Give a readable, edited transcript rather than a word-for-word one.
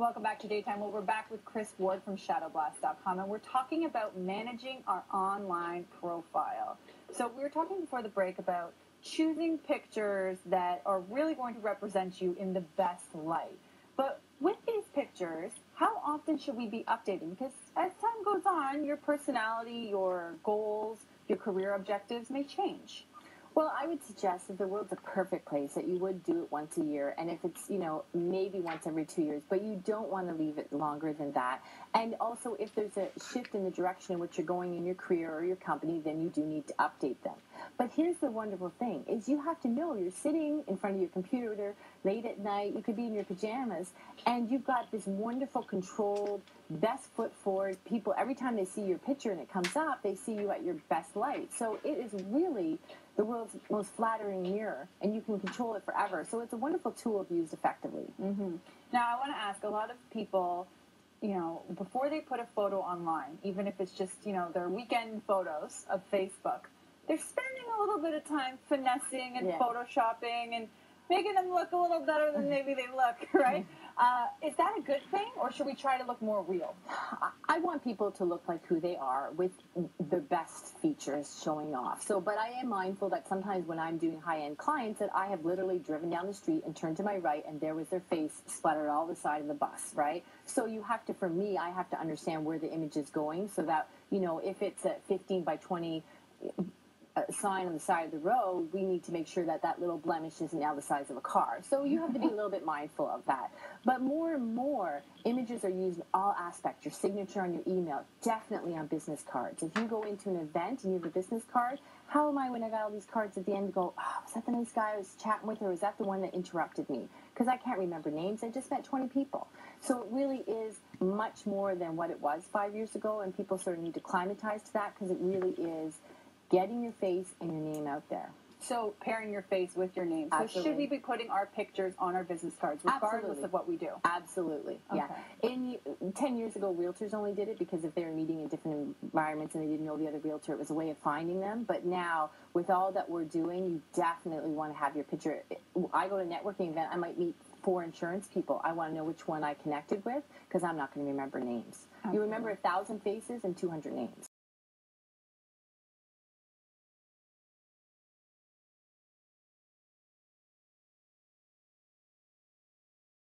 Welcome back to Daytime. Well, we're back with Chris Ward from shadowblast.com, and we're talking about managing our online profile. So we were talking before the break about choosing pictures that are really going to represent you in the best light. But with these pictures, how often should we be updating? Because as time goes on, your personality, your goals, your career objectives may change. Well, I would suggest if the world's a perfect place that you would do it once a year, and if it's, maybe once every 2 years, but you don't want to leave it longer than that. And also, if there's a shift in the direction in which you're going in your career or your company, then you do need to update them. But here's the wonderful thing, is you have to know you're sitting in front of your computer late at night, you could be in your pajamas, and you've got this wonderful, controlled, best foot forward people. Every time they see your picture and it comes up, they see you at your best light. So it is really the world's most flattering mirror, and you can control it forever. So it's a wonderful tool if used effectively. Mm-hmm. Now, I want to ask, a lot of people, before they put a photo online, even if it's just, their weekend photos of Facebook, they're spending a little bit of time finessing and photoshopping and making them look a little better than maybe they look, right? Is that a good thing, or should we try to look more real? I want people to look like who they are with the best features showing off. But I am mindful that sometimes when I'm doing high-end clients that I have literally driven down the street and turned to my right and there was their face splattered all the side of the bus, right? So you have to, for me, I have to understand where the image is going so that, if it's a 15 by 20 sign on the side of the road, we need to make sure that that little blemish isn't now the size of a car. So you have to be a little bit mindful of that. But more and more, images are used in all aspects. Your signature on your email, definitely on business cards. If you go into an event and you have a business card, how am I when I got all these cards at the end to go, was that the nice guy I was chatting with, or was that the one that interrupted me? Because I can't remember names. I just met 20 people. So it really is much more than what it was 5 years ago, and people sort of need to climatize to that because it really is getting your face and your name out there. So pairing your face with your name. Absolutely. So should we be putting our pictures on our business cards, regardless of what we do? Absolutely, yeah. Okay. 10 years ago, realtors only did it because if they were meeting in different environments and they didn't know the other realtor, it was a way of finding them. But now, with all that we're doing, you definitely want to have your picture. I go to a networking event, I might meet 4 insurance people. I want to know which one I connected with because I'm not going to remember names. You remember 1,000 faces and 200 names.